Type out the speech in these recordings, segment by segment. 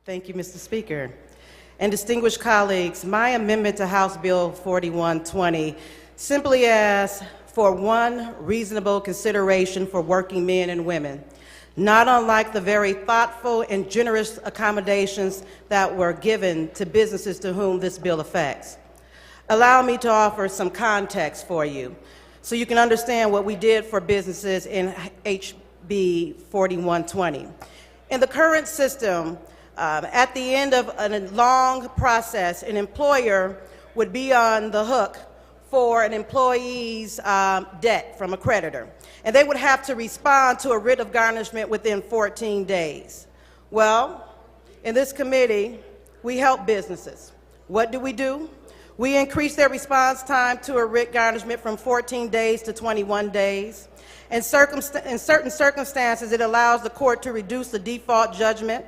Thank you, Mr. Speaker. And distinguished colleagues, my amendment to House Bill 4120 simply asks for one reasonable consideration for working men and women, not unlike the very thoughtful and generous accommodations that were given to businesses to whom this bill affects. Allow me to offer some context for you so you can understand what we did for businesses in HB 4120. In the current system, at the end of a long process, an employer would be on the hook for an employee's debt from a creditor, and they would have to respond to a writ of garnishment within 14 days. Well, in this committee, we help businesses. What do? We increase their response time to a writ garnishment from 14 days to 21 days. In certain circumstances, it allows the court to reduce the default judgment.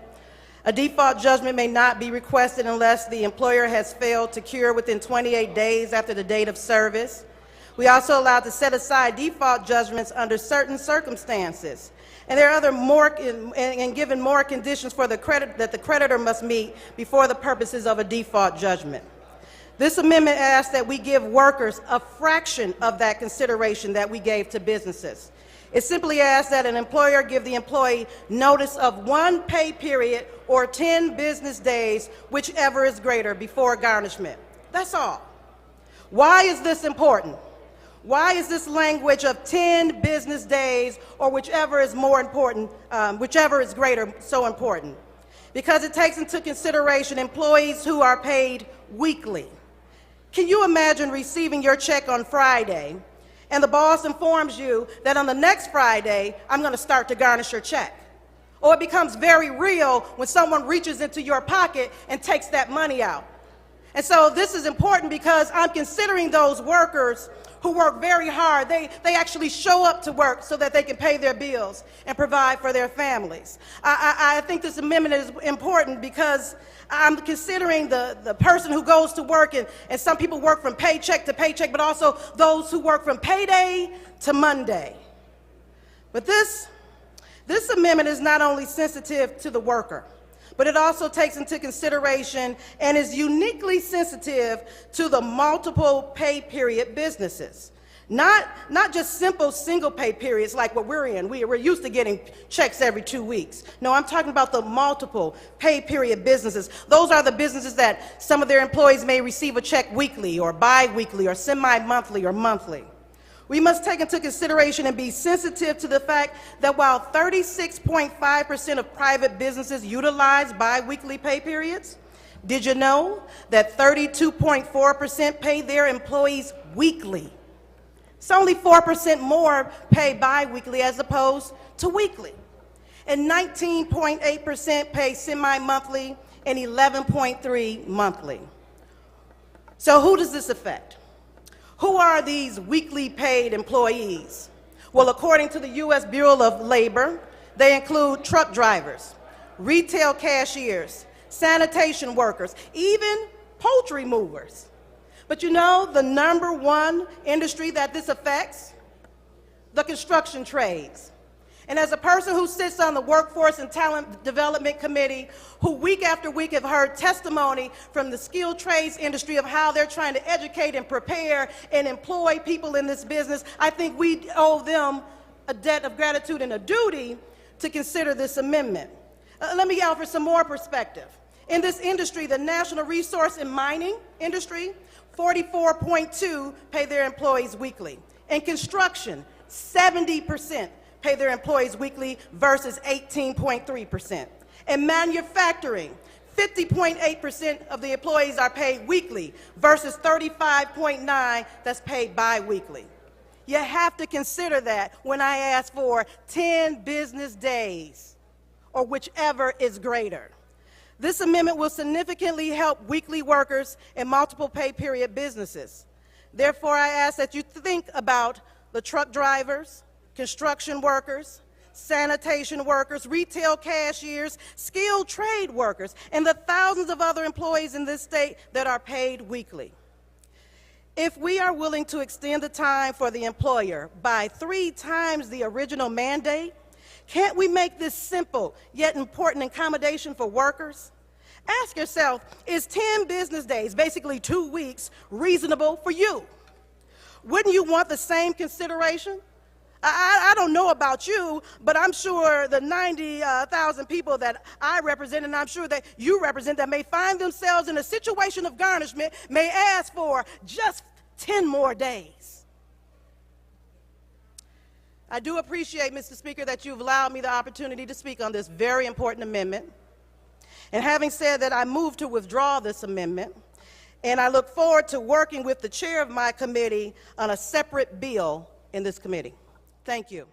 A default judgment may not be requested unless the employer has failed to cure within 28 days after the date of service. We also allow to set aside default judgments under certain circumstances. And there are other given more conditions for that the creditor must meet before the purposes of a default judgment. This amendment asks that we give workers a fraction of that consideration that we gave to businesses. It simply asks that an employer give the employee notice of 1 pay period or 10 business days, whichever is greater, before garnishment. That's all. Why is this important? Why is this language of 10 business days or whichever is more important, whichever is greater, so important? Because it takes into consideration employees who are paid weekly. Can you imagine receiving your check on Friday and the boss informs you that on the next Friday, I'm going to start to garnish your check? Or it becomes very real when someone reaches into your pocket and takes that money out. And so this is important because I'm considering those workers who work very hard. They actually show up to work so that they can pay their bills and provide for their families. I think this amendment is important because I'm considering the person who goes to work, and some people work from paycheck to paycheck, but also those who work from payday to Monday. But this amendment is not only sensitive to the worker, but it also takes into consideration and is uniquely sensitive to the multiple pay period businesses. Not just simple single pay periods like what we're in. We're used to getting checks every 2 weeks. No, I'm talking about the multiple pay period businesses. Those are the businesses that some of their employees may receive a check weekly or bi-weekly or semi-monthly or monthly. We must take into consideration and be sensitive to the fact that while 36.5% of private businesses utilize bi-weekly pay periods, did you know that 32.4% pay their employees weekly? It's only 4% more pay bi-weekly as opposed to weekly. And 19.8% pay semi-monthly and 11.3% monthly. So who does this affect? Who are these weekly paid employees? Well, according to the U.S. Bureau of Labor, they include truck drivers, retail cashiers, sanitation workers, even poultry movers. But you know the number one industry that this affects? The construction trades. And as a person who sits on the Workforce and Talent Development Committee, who week after week have heard testimony from the skilled trades industry of how they're trying to educate and prepare and employ people in this business, I think we owe them a debt of gratitude and a duty to consider this amendment. Let me offer some more perspective. In this industry, the National Resource and Mining industry, 44.2% pay their employees weekly. In construction, 70% pay their employees weekly versus 18.3%. In manufacturing, 50.8% of the employees are paid weekly versus 35.9% that's paid bi-weekly. You have to consider that when I ask for 10 business days or whichever is greater. This amendment will significantly help weekly workers in multiple pay period businesses. Therefore, I ask that you think about the truck drivers, construction workers, sanitation workers, retail cashiers, skilled trade workers, and the thousands of other employees in this state that are paid weekly. If we are willing to extend the time for the employer by 3 times the original mandate, can't we make this simple yet important accommodation for workers? Ask yourself, is 10 business days, basically 2 weeks, reasonable for you? Wouldn't you want the same consideration? I don't know about you, but I'm sure the 90,000 people that I represent, and I'm sure that you represent, that may find themselves in a situation of garnishment, may ask for just 10 more days. I do appreciate, Mr. Speaker, that you've allowed me the opportunity to speak on this very important amendment. And having said that, I move to withdraw this amendment, and I look forward to working with the chair of my committee on a separate bill in this committee. Thank you.